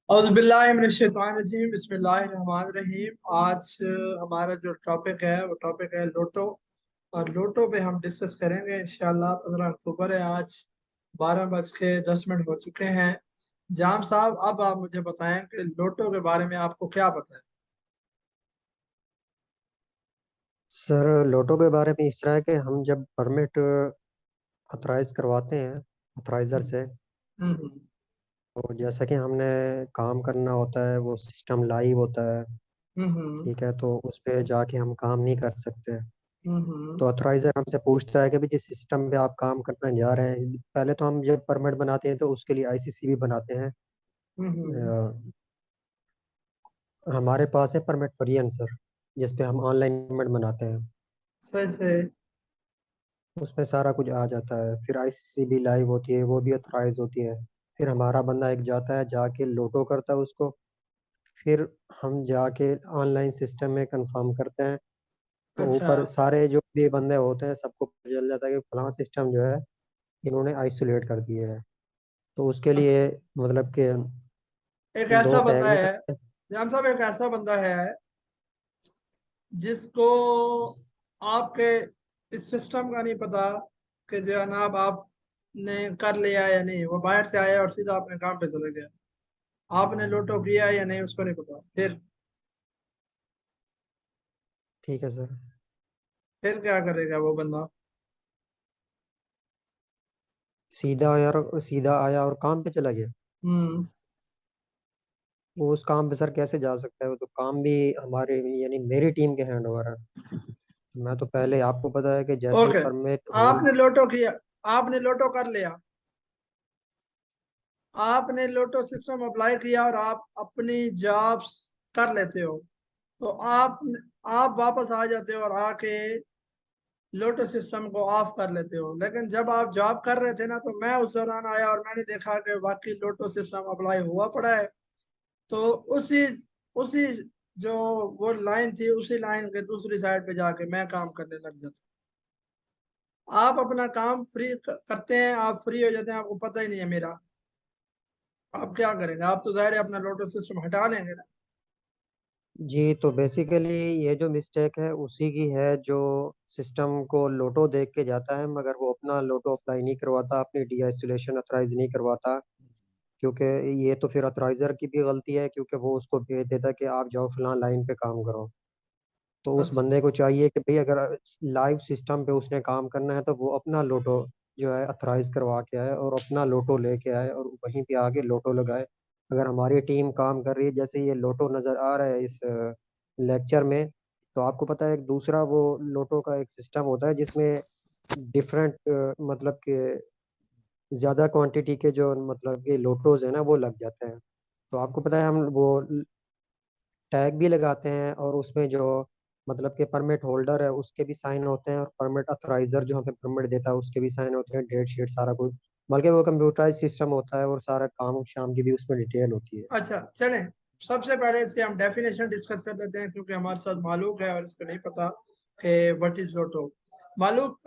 औज़ुबिल्लाहिमिनश्शैतानिर्रजीम बिस्मिल्लाहिर्रहमानिर्रहीम। आज हमारा जो टॉपिक है वो टॉपिक है लोटो। और लोटो पे हम डिस्कस करेंगे इंशाल्लाह। 15 अक्टूबर है आज। 12 बज के 10 मिनट हो चुके हैं। जाम साहब, अब आप मुझे बताएं कि लोटो के बारे में आपको क्या पता है। सर, लोटो के बारे में इस तरह है कि हम जब परमिट अथराइज करवाते हैं अथराइज़र हम्म। से, हम्म। तो जैसा कि हमने काम करना होता है वो सिस्टम लाइव होता है। हम्म। ठीक है, तो उस पे जाके हम काम नहीं कर सकते। हम्म। तो अथराइज़र हमसे पूछता है कि भाई जिस सिस्टम पे आप काम करने जा रहे हैं, पहले तो हम जब परमिट बनाते हैं तो उसके लिए आईसीसी भी बनाते हैं। हम्म। अ, हमारे पास है परमिट वेरिएंट सर, जिस पे हम ऑनलाइन परमिट बनाते हैं। सही सही। उसमें सारा कुछ आ जाता है। फिर आईसीसी भी लाइव होती है, वो भी अथराइज होती है। फिर हमारा बंदा एक जाता है, जाके लोटो करता है उसको। फिर हम जाके ऑनलाइन सिस्टम में कंफर्म करते हैं। तो अच्छा। ऊपर सारे जो भी बंदे होते हैं सबको पता चल जाता है कि फलां सिस्टम जो है इन्होंने आइसोलेट कर दिया है। तो उसके अच्छा, लिए मतलब कि एक दो ऐसा टैग बंदा है, निकलते हैं। जाम साहब, एक ऐसा बंदा है जिसको आपके इस सिस्टम का नहीं पता कि जनाब आपने कर लिया या नहीं। वो बाहर से आया और सीधा अपने काम पे चले गया। आपने लूटो किया या नहीं उसको नहीं पता। ठीक है सर। फिर क्या करेगा वो बंदा। सीधा आया और काम पे चला गया। हम्म। वो उस काम पे सर कैसे जा सकता है? वो तो काम भी हमारे यानी मेरी टीम के हैंड ओवर है। मैं तो पहले, आपको पता है कि जैसे ही ओके, परमिट होल्ड। आपने लोटो किया, आपने लोटो कर लिया, आपने लोटो सिस्टम अप्लाई किया और आप अपनी जॉब्स कर लेते हो। तो आप वापस आ जाते हो और आके लोटो सिस्टम को ऑफ कर लेते हो। लेकिन जब आप जॉब कर रहे थे ना, तो मैं उस दौरान आया और मैंने देखा कि वाकई लोटो सिस्टम अप्लाई हुआ पड़ा है। तो उसी उसी जो वो लाइन थी, उसी लाइन के दूसरी साइड पे जाके मैं काम करने लग जाता। आप अपना काम करते हैं, आप फ्री हो जाते हैं, आपको पता ही नहीं है मेरा। आप क्या करेंगे? आप तो जाहिर है अपना लोटो सिस्टम हटा लेंगे ना। जी, तो बेसिकली ये जो मिस्टेक है उसी की है, जो सिस्टम को लोटो देख के जाता है मगर वो अपना लोटो अप्लाई नहीं करवाता, अपनी डी आइसोलेशन अथराइज नहीं करवाता। क्योंकि ये तो फिर अथराइज़र की भी गलती है, क्योंकि वो उसको भेज देता है कि आप जाओ फलां लाइन पे काम करो। तो उस अच्छा। बंदे को चाहिए कि भाई अगर लाइव सिस्टम पे उसने काम करना है तो वो अपना लोटो जो है अथराइज करवा के आए और अपना लोटो लेके आए और वहीं पे आके लोटो लगाए। अगर हमारी टीम काम कर रही है, जैसे ये लोटो नज़र आ रहा है इस लेक्चर में, तो आपको पता है एक दूसरा वो लोटो का एक सिस्टम होता है जिसमें डिफरेंट मतलब कि ज़्यादा क्वांटिटी के जो मतलब कि लोटोज है ना वो लग जाते हैं। तो आपको पता है हम वो टैग भी लगाते हैं और उसमें जो मतलब कि परमिट होल्डर है उसके भी साइन होते हैं और परमिट अथराइजर जो हमें परमिट देता है उसके भी साइन होते हैं, डेट शीट सारा कुछ। बल्कि वो कंप्यूटराइज सिस्टम होता है और सारा काम शाम की भी उसमें डिटेल होती है। अच्छा, चलें, सबसे पहले इसके हम डेफिनेशन डिस्कस कर लेते हैं, क्योंकि हमारे साथ मालूक है और इसको नहीं पता कि व्हाट इज लोटो। मालूक,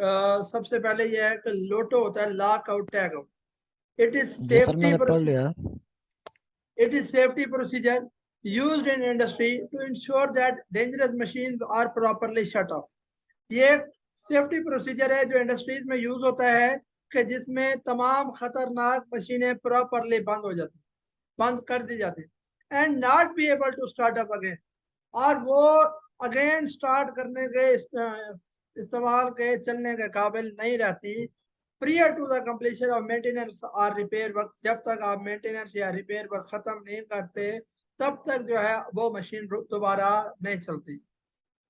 सबसे पहले यह है कि लोटो होता है lock out tag out. It is जी सर, सेफ्टी मैंने पढ़ प्रोसीजर। लिया। It is safety procedure used in industry to ensure that dangerous machines are properly shut off. ये एक सेफ्टी प्रोसीजर है जो इंडस्ट्रीज में यूज होता है, कि जिसमें तमाम खतरनाक मशीनें प्रॉपरली बंद हो जाती, बंद कर दी जाती, and not be able to start up again. और वो अगेन स्टार्ट करने के इस्तेमाल के चलने के काबिल नहीं रहती, prior to the completion of maintenance और रिपेयर वर्क। जब तक आप मेंटेनेंस या रिपेयर वर्क खत्म नहीं करते, तब तक जो है वो मशीन दोबारा नहीं चलती।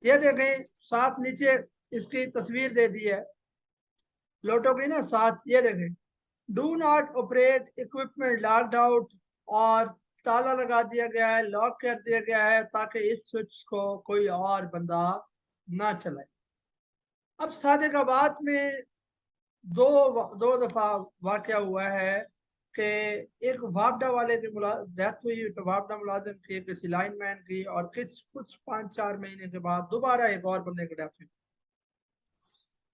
ये देखें, साथ नीचे इसकी तस्वीर दे दी है लोटो की ना, साथ ये देखें। Do not operate equipment locked out, और ताला लगा दिया गया है, लॉक कर दिया गया है, ताकि इस स्विच को कोई और बंदा ना चलाए। अब सादिकाबाद में दो दो दफा वाकया हुआ है कि एक वापडा वाले की डेथ हुई, तो वापडा मुलाजिम की, किसी लाइनमैन की, और कुछ कुछ 5-4 महीने के बाद दोबारा एक और बंदे की डेथ हुई।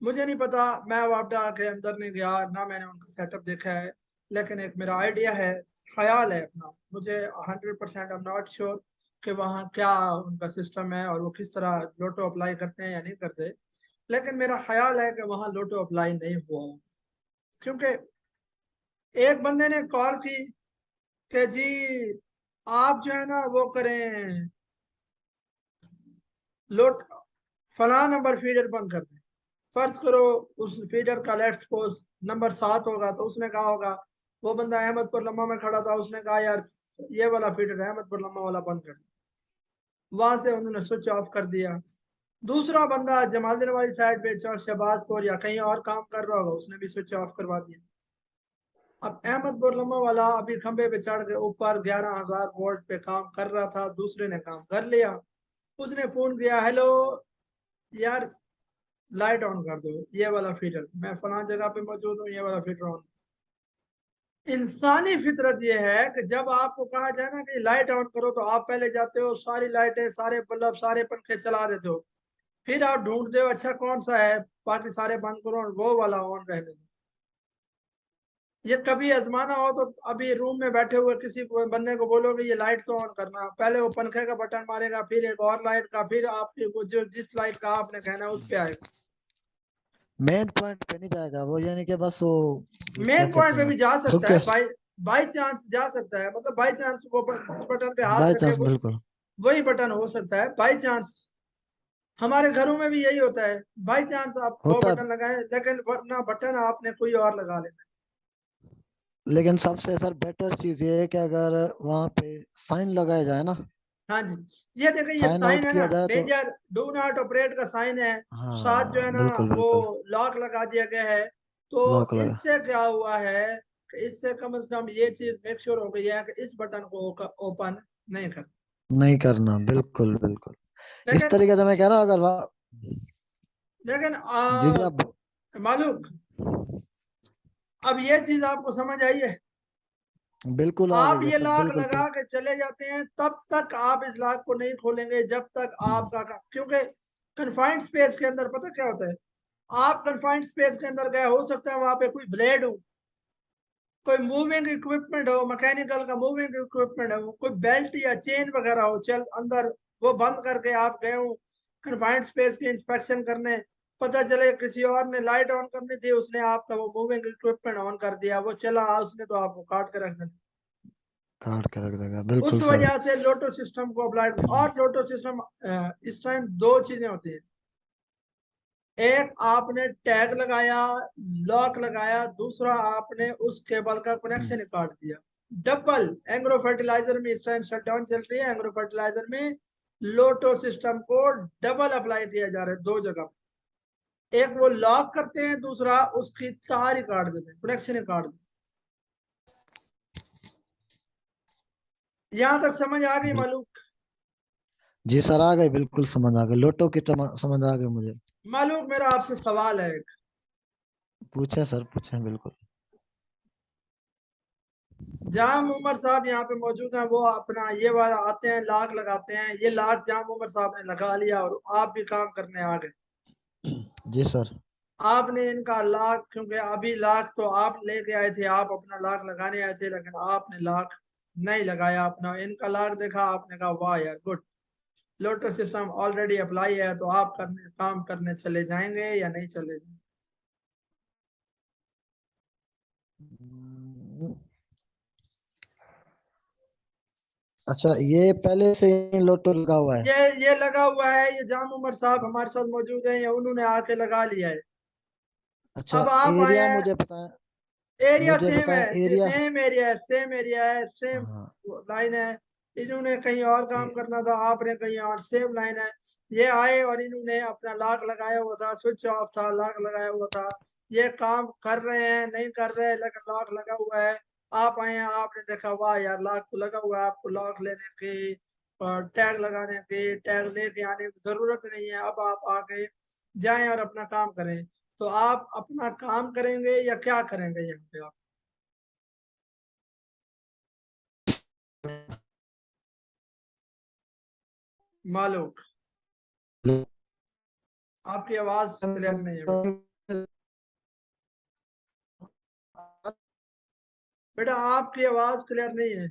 मुझे नहीं पता, मैं वापडा के अंदर नहीं गया ना, मैंने उनका सेटअप देखा है। लेकिन एक मेरा आइडिया है ख्याल है अपना, मुझे 100% आई एम नॉट श्योर कि वहाँ क्या उनका सिस्टम है और वो किस तरह लोटो अप्लाई करते हैं या नहीं करते, लेकिन मेरा ख्याल है कि वहाँ लोटो अप्लाई नहीं हुआ होगा। क्योंकि एक बंदे ने कॉल की कि जी आप जो है ना वो करें, लोट फला नंबर फीडर बंद कर दें। फर्ज करो उस फीडर का लेट्स सपोज नंबर 7 होगा, तो उसने कहा होगा, वो बंदा अहमदपुर लम्मा में खड़ा था, उसने कहा यार ये वाला फीडर अहमदपुर लम्मा वाला बंद कर दे, वहां से उन्होंने स्विच ऑफ कर दिया। दूसरा बंदा जमालदीन वाली साइड पे चौक शहबाजपुर या कहीं और काम कर रहा होगा, उसने भी स्विच ऑफ करवा दिया। अब अहमदपुर लम्मा वाला अभी खंबे पे चढ़ के ऊपर 11,000 वोल्ट पे काम कर रहा था, दूसरे ने काम कर लिया। उसने फोन किया, हेलो यार लाइट ऑन कर दो, ये वाला फीडर मैं फला जगह पे मौजूद हूँ, ये वाला फीडर ऑन। इंसानी फितरत ये है कि जब आपको कहा जाए ना कि लाइट ऑन करो, तो आप पहले जाते हो सारी लाइटें सारे बल्ब सारे पंखे चला देते हो, फिर आप ढूंढते हो अच्छा कौन सा है, बाकी सारे बंद करो और वो वाला ऑन रहने दो। ये कभी आजमाना हो तो अभी रूम में बैठे हुए किसी बंदे को बोलोगे ये लाइट तो ऑन करना, पहले वो पंखे का बटन मारेगा, फिर एक और लाइट का, फिर आपकी वो जो जिस लाइट का आपने कहना है उस पे आएगा। मेन पॉइंट पे नहीं जाएगा वो, यानी कि बस वो क्या मेन पॉइंट कहते पे हैं, भी जा सकता है, सुकेस, बाई चांस जा सकता है, मतलब बाई चांस वो उस बटन पे हाथ बाय रखे चांस, बिल्कुल। वही बटन हो सकता है बाई चांस। हमारे घरों में भी यही होता है, बाई चांस आप वो होता बटन लगाएं, लेकिन वरना बटन आपने कोई और लगा लेना। लेकिन सबसे सर बेटर चीज ये है कि अगर वहां पे साइन लगाया जाए ना, हाँ जी, ये देखिए ये साइन साइन आउट है ना, किया जाए तो, डेंजर डू नॉट ऑपरेट का साइन है, साथ जो हाँ है ना बिल्कुल वो बिल्कुल, लॉक लगा दिया गया है। तो लॉक लगा, इससे क्या हुआ है कि इससे कम से कम ये चीज मेक श्योर हो गई है कि इस बटन को ओपन नहीं कर। नहीं करना, बिल्कुल बिल्कुल। इस लेकिन तरीके से मैं कह रहा हूँ, अगर लेकिन जी जी आप, मालूक, अब ये चीज आपको समझ आई है। बिल्कुल आ आप गई है ये सर, लॉक बिल्कुल लगा के चले जाते हैं, तब तक आप इस लॉक को नहीं खोलेंगे जब तक आपका क्योंकि कन्फाइंड स्पेस के अंदर पता क्या होता है, आप कन्फाइंड स्पेस के अंदर गए, हो सकता है वहां पे कोई ब्लेड हो, कोई मूविंग इक्विपमेंट हो, मैकेनिकल का मूविंग इक्विपमेंट हो, कोई बेल्ट या चेन वगैरह हो, चल अंदर वो बंद करके आप गए हो कन्फाइंड स्पेस की इंस्पेक्शन करने, पता चले किसी और ने लाइट ऑन करनी थी, उसने आपका वो मूविंग इक्विपमेंट ऑन कर दिया, वो चला, उसने तो आपको काट के रख देना। काट के रख देगा, उस बिल्कुल सर। वजह से लोटो सिस्टम को अप्लाइड, और लोटो सिस्टम इस टाइम दो चीजें होती है, एक आपने टैग लगाया, लॉक लगाया, दूसरा आपने उस केबल का कनेक्शन ही काट दिया। डबल एग्रो फर्टिलाइजर में इस टाइम शटडाउन चल रही है, एग्रो फर्टिलाइजर में लोटो सिस्टम को डबल अप्लाई किया जा रहा है दो जगह, एक वो लॉक करते हैं, दूसरा उसकी तार ही काट देते हैं, कनेक्शन ही काट देते हैं। यहां तक समझ आ गई बिल- मालूम? जी सर आ गए, बिल्कुल समझ आ गए, लोटो की समझ आ गई मुझे। मालूम मेरा आपसे सवाल है एक, पूछे सर, पूछे बिल्कुल। जाम उमर साहब यहाँ पे मौजूद हैं, वो अपना ये वाला आते हैं लाख लगाते हैं, ये लाख जाम उमर साहब ने लगा लिया और आप भी काम करने आ गए। जी सर। आपने इनका लाख, क्योंकि अभी लाख तो आप लेके आए थे, आप अपना लाख लगाने आए थे, लेकिन आपने लाख नहीं लगाया अपना, इनका लाख देखा आपने कहा वाह यार गुड, लोटो सिस्टम ऑलरेडी अप्लाई है, तो आप करने काम करने चले जाएंगे या नहीं चले जाएंगे? अच्छा, ये पहले से ही लोटो लगा हुआ है? ये लगा हुआ है, ये जाम उमर साहब हमारे साथ मौजूद है, या उन्होंने आके लगा लिया है। अच्छा, अब आप आए एरिया हैं, मुझे बताएं, एरिया मुझे सेम बताएं है, एरिया। सेम एरिया है, सेम एरिया है, सेम हाँ, लाइन है। इन्होंने कहीं और काम ए- करना था, आपने कहीं और, सेम लाइन है। ये आए और इन्होंने अपना लॉक लगाया हुआ था, स्विच ऑफ था, लॉक लगाया हुआ था, ये काम कर रहे हैं नहीं कर रहे हैं, लेकिन लॉक लगा हुआ है। आप आए हैं, आपने देखा वाह यार लॉक तो लगा हुआ है, आपको लॉक लेने की और टैग लगाने की, टैग लेके आने की जरूरत नहीं है, अब आप आके जाएं और अपना काम करें। तो आप अपना काम करेंगे या क्या करेंगे यहाँ पे आप? मालूक, आपकी आवाज क्लियर नहीं है बेटा। बेटा आपकी आवाज क्लियर नहीं है।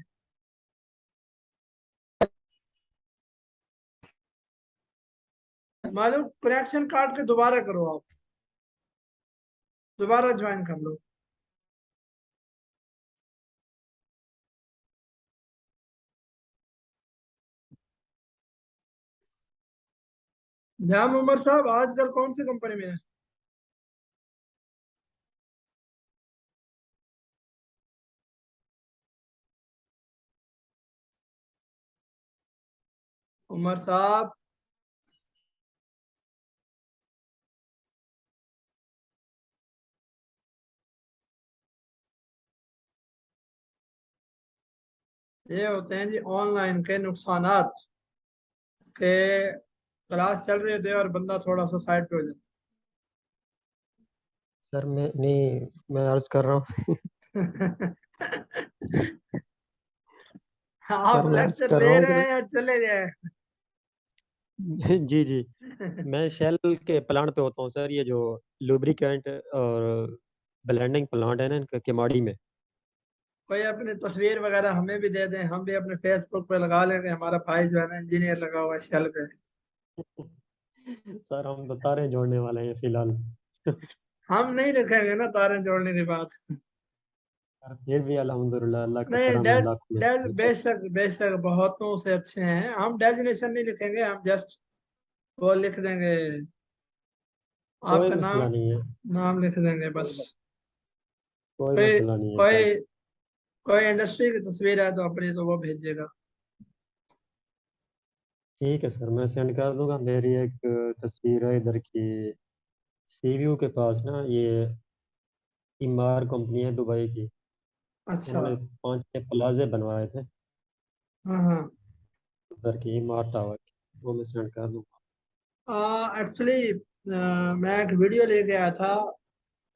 मालूम, कनेक्शन काट के दोबारा करो, आप दोबारा ज्वाइन कर लो। जाम उमर साहब आजकल कौन सी कंपनी में है? उमर साहब, ये होते हैं जी ऑनलाइन के नुकसानात के। क्लास चल रहे थे और बंदा थोड़ा सा साइड पे हो जाता। सर मैं नहीं, मैं अर्ज कर रहा हूँ। आप सर मैं अर्ज लेक्चर कर रहा ले हूँ रहे कि हैं या चले गए? जी जी, मैं शेल के प्लांट पे होता हूँ सर। ये जो लुब्रिकेंट और ब्लेंडिंग प्लांट है ना, इनका केमाड़ी में। कोई अपनी तस्वीर वगैरह हमें भी दे दें, हम भी अपने फेसबुक पे लगा लेंगे। हमारा भाई जो है ना इंजीनियर लगा हुआ है शेल पे। सर हम तो तारे जोड़ने वाले हैं फिलहाल। हम नहीं रखेंगे ना तारे जोड़ने की बात। सर फिर भी अल्हम्दुलिल्लाह, अल्लाह का नहीं, करम है, डेज लाखों में डेज से। बेशक बेशक बहुतों से अच्छे हैं। हम डेजिनेशन नहीं लिखेंगे, हम जस्ट वो लिख देंगे, कोई आपका नाम मसला नहीं है, नाम लिख देंगे बस। कोई कोई मसला नहीं है सर। कोई कोई इंडस्ट्री की तस्वीर है तो अपनी तो वो भेजिएगा। ठीक है सर, मैं सेंड कर दूंगा। मेरी एक तस्वीर है इधर की, सीवीयू के पास ना, ये इमार कंपनी है दुबई की। अच्छा। उन्होंने 5-6 प्लाजे बनवाए थे हाँ हाँ। उधर की इमार टावर की, वो मैं सेंड कर दूंगा। एक्चुअली मैं एक वीडियो लेके आया था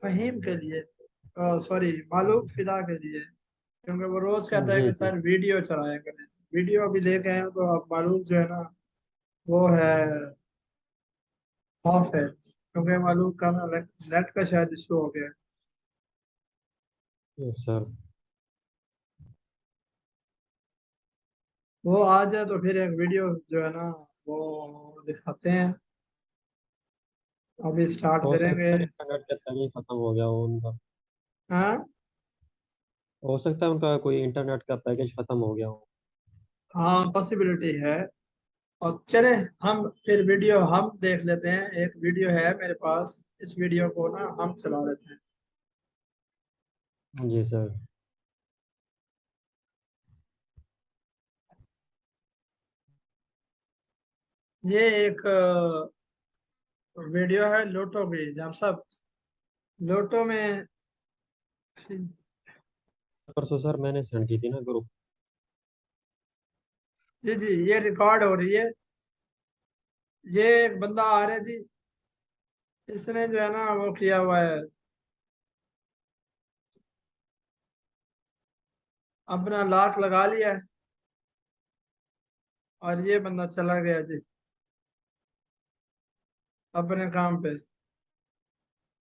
फहीम के लिए, सॉरी मालूक फिदा के लिए, क्योंकि वो रोज कहता है जी कि जी। सर वीडियो चलाया करें। वीडियो अभी लेके आए हैं, तो अब मालूक जो है ना वो है ऑफ है, क्योंकि मालूक का ना नेट का शायद इशू हो गया है। Yes sir. वो आ जाए तो फिर एक वीडियो जो है ना वो दिखाते हैं। अभी स्टार्ट हो करेंगे। सकता है इंटरनेट का तंग खत्म हो गया हो उनका। हाँ हो सकता है उनका कोई इंटरनेट का पैकेज खत्म हो गया हो। हाँ, पॉसिबिलिटी है। और चले, हम फिर वीडियो हम देख लेते हैं। एक वीडियो है मेरे पास, इस वीडियो को ना हम चला लेते हैं। जी सर। ये एक वीडियो है लोटो की, जहाँ सब लोटो में। परसों सर मैंने सेंड की थी ना ग्रुप। जी जी, ये रिकॉर्ड हो रही है। ये एक बंदा आ रहा है जी, इसने जो है ना वो किया हुआ है, अपना लाख लगा लिया है और ये बंदा चला गया जी अपने काम पे।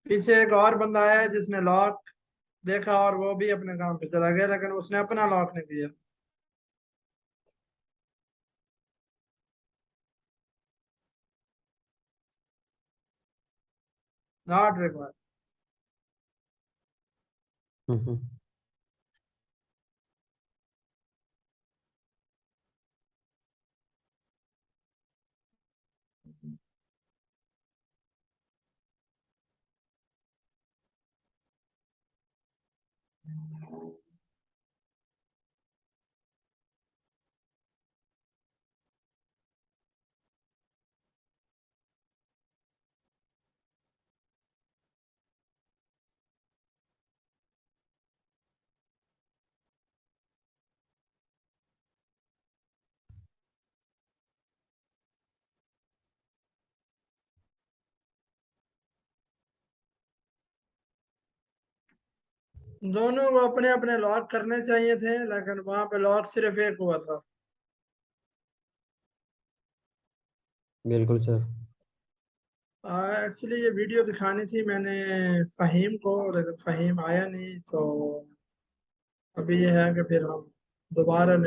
पीछे एक और बंदा आया है जिसने लॉक देखा और वो भी अपने काम पे चला गया, लेकिन उसने अपना लॉक नहीं दिया। Not required. हम्म। दोनों को अपने अपने लॉक करने चाहिए थे, लेकिन वहां पे लॉक सिर्फ एक हुआ था। बिल्कुल सर। एक्चुअली ये वीडियो दिखानी थी मैंने फहीम को, लेकिन फहीम आया नहीं, तो अभी ये है कि फिर हम दोबारा